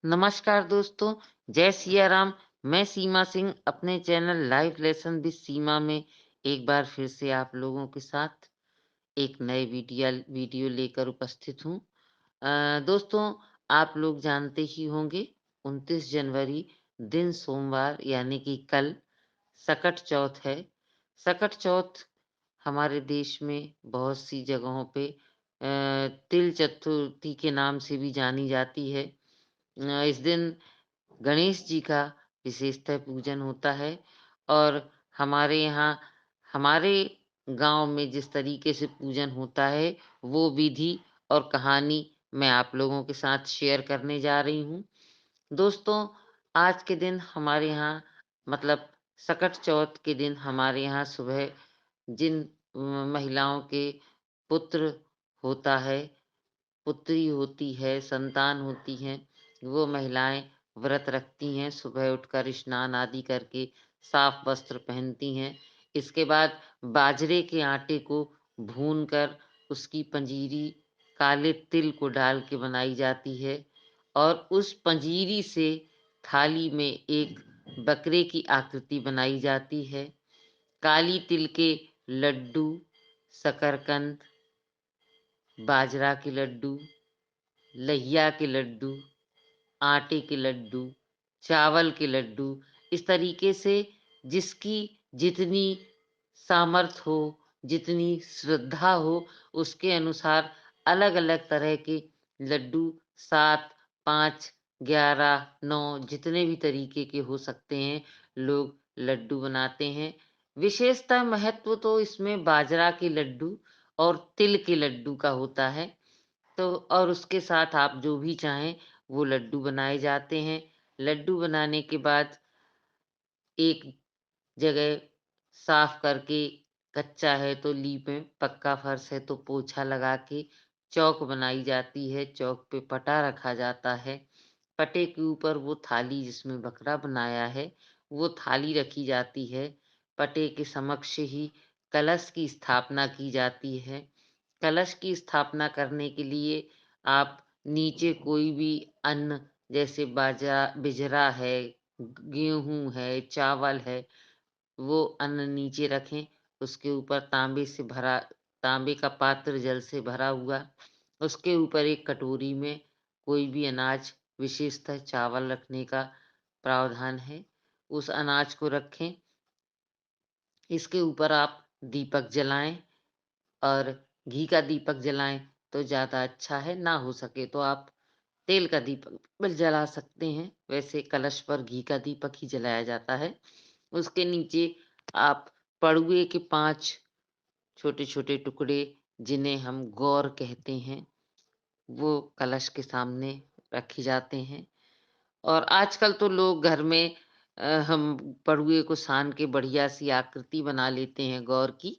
नमस्कार दोस्तों, जय सिया राम। मैं सीमा सिंह अपने चैनल लाइफ लेसन विद सीमा में एक बार फिर से आप लोगों के साथ एक नए वीडियो लेकर उपस्थित हूँ। दोस्तों, आप लोग जानते ही होंगे 29 जनवरी दिन सोमवार यानी कि कल सकट चौथ है। सकट चौथ हमारे देश में बहुत सी जगहों पे तिल चतुर्थी के नाम से भी जानी जाती है। इस दिन गणेश जी का विशेषतः पूजन होता है और हमारे यहाँ हमारे गांव में जिस तरीके से पूजन होता है वो विधि और कहानी मैं आप लोगों के साथ शेयर करने जा रही हूँ। दोस्तों, आज के दिन हमारे यहाँ मतलब सकट चौथ के दिन हमारे यहाँ सुबह जिन महिलाओं के पुत्र होता है, पुत्री होती है, संतान होती हैं, वो महिलाएँ व्रत रखती हैं, सुबह उठकर स्नान आदि करके साफ वस्त्र पहनती हैं। इसके बाद बाजरे के आटे को भूनकर उसकी पंजीरी काले तिल को डाल के बनाई जाती है और उस पंजीरी से थाली में एक बकरे की आकृति बनाई जाती है। काली तिल के लड्डू, शकरकंद, बाजरा के लड्डू, लैया के लड्डू, आटे के लड्डू, चावल के लड्डू, इस तरीके से जिसकी जितनी सामर्थ हो, जितनी श्रद्धा हो, उसके अनुसार अलग-अलग तरह के लड्डू 7, 5, 11, 9 जितने भी तरीके के हो सकते हैं, लोग लड्डू बनाते हैं। विशेषतः महत्व तो इसमें बाजरा के लड्डू और तिल के लड्डू का होता है। तो और उसके साथ आप जो भी चाहें वो लड्डू बनाए जाते हैं। लड्डू बनाने के बाद एक जगह साफ करके कच्चा है तो लीपें, पक्का फर्श है तो पोछा लगा के चौक बनाई जाती है। चौक पे पटा रखा जाता है। पटे के ऊपर वो थाली जिसमें बकरा बनाया है, वो थाली रखी जाती है। पटे के समक्ष ही कलश की स्थापना की जाती है। कलश की स्थापना करने के लिए आप नीचे कोई भी अन्न जैसे बिजरा है, गेहूँ है, चावल है, वो अन्न नीचे रखें। उसके ऊपर तांबे का पात्र जल से भरा हुआ, उसके ऊपर एक कटोरी में कोई भी अनाज विशेषतः चावल रखने का प्रावधान है। उस अनाज को रखें। इसके ऊपर आप दीपक जलाएँ और घी का दीपक जलाएँ तो ज़्यादा अच्छा है। ना हो सके तो आप तेल का दीपक भी जला सकते हैं। वैसे कलश पर घी का दीपक ही जलाया जाता है। उसके नीचे आप पड़ुए के 5 छोटे-छोटे टुकड़े जिन्हें हम गौर कहते हैं, वो कलश के सामने रखे जाते हैं। और आजकल तो लोग घर में हम पड़ुए को सान के बढ़िया सी आकृति बना लेते हैं गौर की,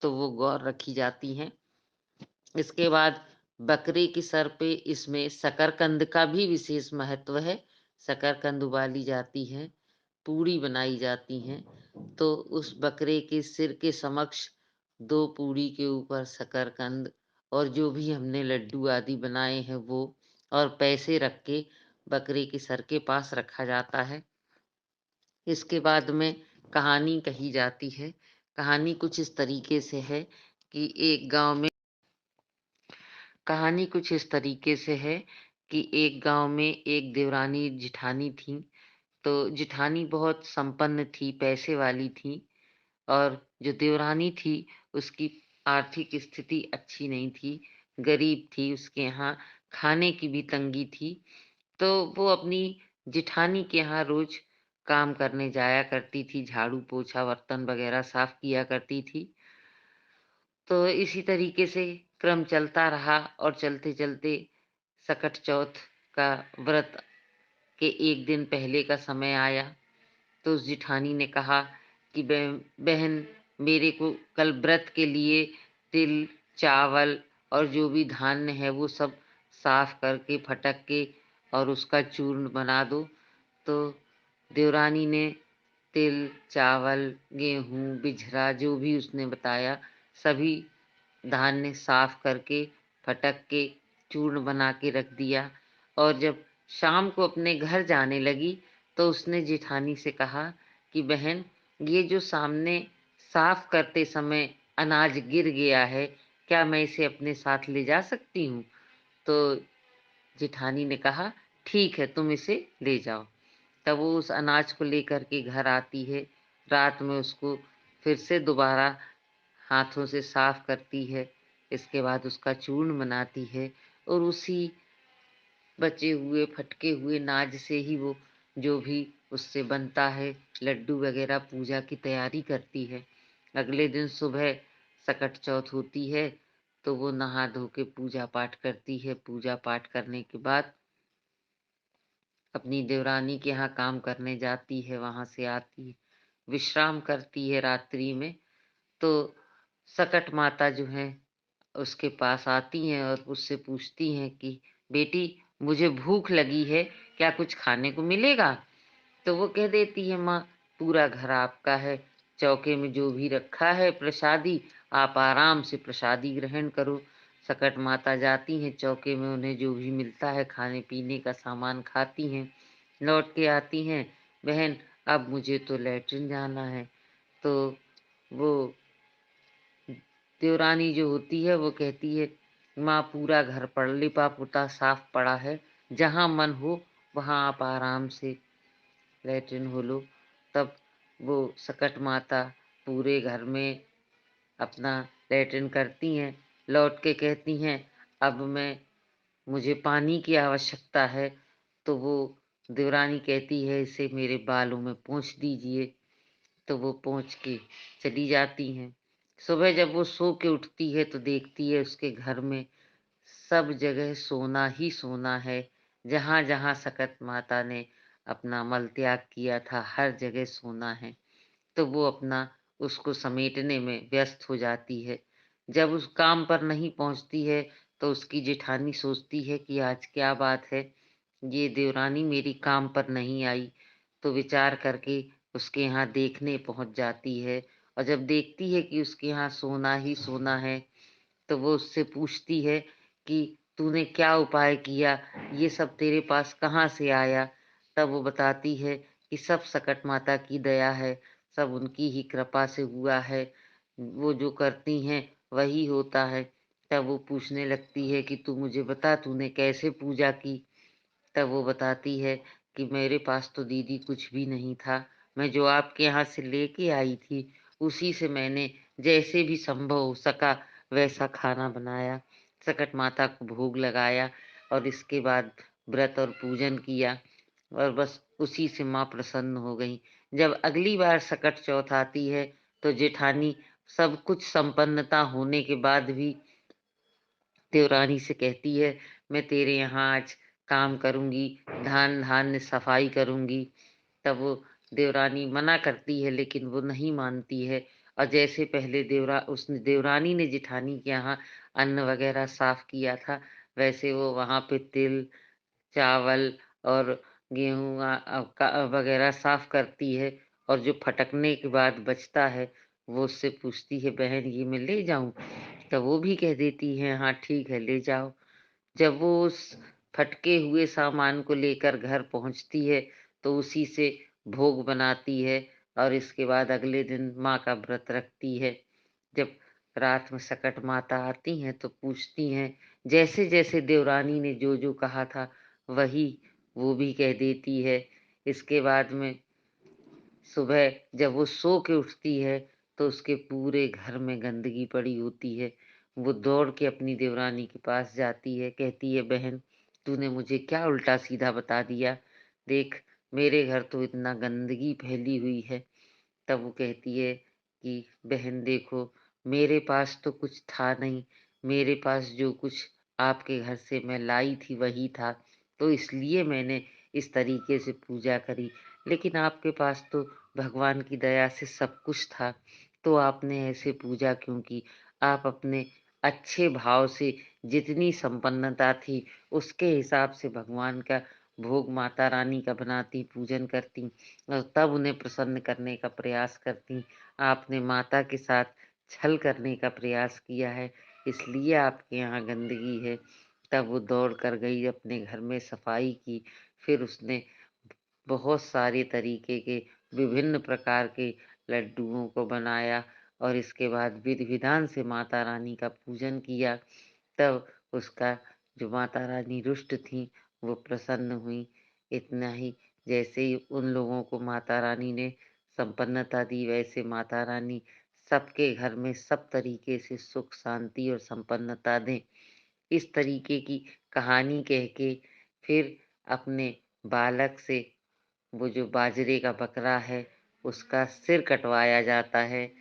तो वो गौर रखी जाती हैं। इसके बाद बकरे के सर पे इसमें शकरकंद का भी विशेष महत्व है। शकरकंद उबाली जाती है, पूड़ी बनाई जाती हैं, तो उस बकरे के सिर के समक्ष 2 पूड़ी के ऊपर शकरकंद और जो भी हमने लड्डू आदि बनाए हैं वो और पैसे रख के बकरे के सर के पास रखा जाता है। इसके बाद में कहानी कही जाती है। कहानी कुछ इस तरीके से है कि कहानी कुछ इस तरीके से है कि एक गांव में एक देवरानी जिठानी थी। तो जिठानी बहुत संपन्न थी, पैसे वाली थी और जो देवरानी थी उसकी आर्थिक स्थिति अच्छी नहीं थी, गरीब थी, उसके यहाँ खाने की भी तंगी थी। तो वो अपनी जिठानी के यहाँ रोज काम करने जाया करती थी, झाड़ू पोछा बर्तन वगैरह साफ किया करती थी। तो इसी तरीके से क्रम चलता रहा और चलते-चलते सकट चौथ का व्रत के 1 दिन पहले का समय आया, तो उस जिठानी ने कहा कि बहन मेरे को कल व्रत के लिए तिल, चावल और जो भी धान्य है वो सब साफ करके फटक के और उसका चूर्ण बना दो। तो देवरानी ने तिल, चावल, गेहूँ, बिजरा जो भी उसने बताया सभी धान्य साफ करके, फटक के चूर्ण बना के रख दिया और जब शाम को अपने घर जाने लगी तो उसने जेठानी से कहा कि बहन, ये जो सामने साफ करते समय अनाज गिर गया है, क्या मैं इसे अपने साथ ले जा सकती हूँ? तो जेठानी ने कहा, ठीक है, तुम इसे ले जाओ। तब वो उस अनाज को लेकर के घर आती है। रात में उसको फिर से दोबारा हाथों से साफ करती है। इसके बाद उसका चूर्ण बनाती है और उसी बचे हुए फटके हुए नाज से ही वो जो भी उससे बनता है लड्डू वगैरह पूजा की तैयारी करती है। अगले दिन सुबह सकट चौथ होती है तो वो नहा धो के पूजा पाठ करती है। पूजा पाठ करने के बाद अपनी देवरानी के यहाँ काम करने जाती है, वहां से आती है, विश्राम करती है रात्रि में। तो सकट माता जो है उसके पास आती हैं और उससे पूछती हैं कि बेटी, मुझे भूख लगी है, क्या कुछ खाने को मिलेगा? तो वो कह देती है, माँ, पूरा घर आपका है, चौके में जो भी रखा है प्रसादी, आप आराम से प्रसादी ग्रहण करो। सकट माता जाती हैं चौके में, उन्हें जो भी मिलता है खाने पीने का सामान खाती हैं, लौट के आती हैं। बहन, अब मुझे तो लैट्रिन जाना है। तो वो देवरानी जो होती है वो कहती है, माँ, पूरा घर पर लिपा पुता साफ पड़ा है, जहाँ मन हो वहाँ आप आराम से लैट्रिन हो लो। तब वो सकट माता पूरे घर में अपना लैट्रिन करती हैं, लौट के कहती हैं, अब मैं मुझे पानी की आवश्यकता है। तो वो देवरानी कहती है, इसे मेरे बालों में पोंछ दीजिए। तो वो पहुँच के चली जाती हैं। सुबह जब वो सो के उठती है तो देखती है उसके घर में सब जगह सोना ही सोना है। जहाँ-जहाँ सकट माता ने अपना मल त्याग किया था, हर जगह सोना है। तो वो अपना उसको समेटने में व्यस्त हो जाती है। जब उस काम पर नहीं पहुँचती है तो उसकी जेठानी सोचती है कि आज क्या बात है, ये देवरानी मेरी काम पर नहीं आई। तो विचार करके उसके यहाँ देखने पहुँच जाती है और जब देखती है कि उसके यहाँ सोना ही सोना है तो वो उससे पूछती है कि तूने क्या उपाय किया? ये सब तेरे पास कहाँ से आया? तब वो बताती है कि सब सकट माता की दया है, सब उनकी ही कृपा से हुआ है। वो जो करती हैं वही होता है। तब वो पूछने लगती है कि तू मुझे बता, तूने कैसे पूजा की? तब वो बताती है कि मेरे पास तो दीदी कुछ भी नहीं था। मैं जो आपके यहाँ से लेके आई थी, उसी से मैंने जैसे भी संभव हो सका वैसा खाना बनाया, सकट माता को भोग लगाया और इसके बाद व्रत और पूजन किया और बस उसी से माँ प्रसन्न हो गईं। जब अगली बार सकट चौथ आती है, तो जेठानी सब कुछ संपन्नता होने के बाद भी देवरानी से कहती है, मैं तेरे यहाँ आज काम करूँगी, धान-धान्य सफाई करूँगी। तब वो देवरानी मना करती है लेकिन वो नहीं मानती है और जैसे पहले देवरानी ने जेठानी के यहाँ अन्न वगैरह साफ किया था, वैसे वो वहाँ पे तिल, चावल और गेहूँ का वगैरह साफ करती है और जो फटकने के बाद बचता है, वो उससे पूछती है, बहन, ये मैं ले जाऊँ? तो वो भी कह देती है, हाँ ठीक है, ले जाओ। जब वो उस फटके हुए सामान को लेकर घर पहुंचती है तो उसी से भोग बनाती है और इसके बाद अगले दिन माँ का व्रत रखती है। जब रात में सकट माता आती हैं तो पूछती हैं, जैसे जैसे देवरानी ने जो जो कहा था वही वो भी कह देती है। इसके बाद में सुबह जब वो सो के उठती है तो उसके पूरे घर में गंदगी पड़ी होती है। वो दौड़ के अपनी देवरानी के पास जाती है, कहती है, बहन, तूने मुझे क्या उल्टा सीधा बता दिया? देख, मेरे घर तो इतना गंदगी फैली हुई है। तब वो कहती है कि बहन देखो, मेरे पास तो कुछ था नहीं, मेरे पास जो कुछ आपके घर से मैं लाई थी वही था, तो इसलिए मैंने इस तरीके से पूजा करी। लेकिन आपके पास तो भगवान की दया से सब कुछ था, तो आपने ऐसे पूजा क्यों की? आप अपने अच्छे भाव से जितनी संपन्नता थी, उसके हिसाब से भगवान का भोग माता रानी का बनाती, पूजन करती और तब उन्हें प्रसन्न करने का प्रयास करती। आपने माता के साथ छल करने का प्रयास किया है, इसलिए आपके यहाँ गंदगी है। तब वो दौड़ कर गई, अपने घर में सफाई की, फिर उसने बहुत सारे तरीके के विभिन्न प्रकार के लड्डुओं को बनाया और इसके बाद विधि-विधान से माता रानी का पूजन किया। तब उसका जो माता रानी रुष्ट थीं, वो प्रसन्न हुईं। इतना ही, जैसे ही उन लोगों को माता रानी ने संपन्नता दी, वैसे माता रानी सबके घर में सब तरीके से सुख, शांति और संपन्नता दें। इस तरीके की कहानी कह के फिर अपने बालक से वो जो बाजरे का बकरा है, उसका सिर कटवाया जाता है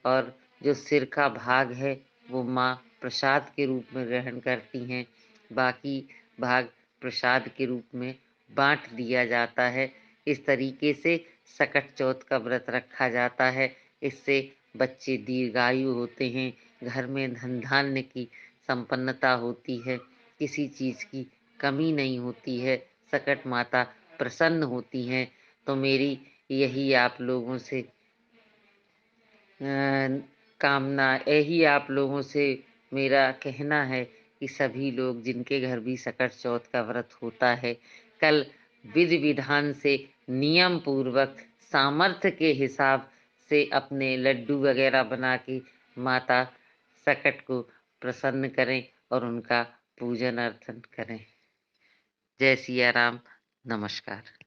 और जो सिर का भाग है, वो माँ प्रसाद के रूप में ग्रहण करती हैं। बाकी भाग प्रसाद के रूप में बाँट दिया जाता है। इस तरीके से सकट चौथ का व्रत रखा जाता है। इससे बच्चे दीर्घायु होते हैं, घर में धन-धान्य की संपन्नता होती है, किसी चीज़ की कमी नहीं होती है, सकट माता प्रसन्न होती हैं। तो मेरी यही आप लोगों से कामना, यही आप लोगों से मेरा कहना है कि सभी लोग जिनके घर भी सकट चौथ का व्रत होता है, कल विधि-विधान से नियम पूर्वक सामर्थ्य के हिसाब से अपने लड्डू वगैरह बना के माता सकट को प्रसन्न करें और उनका पूजन अर्चन करें। जय सिया राम, नमस्कार।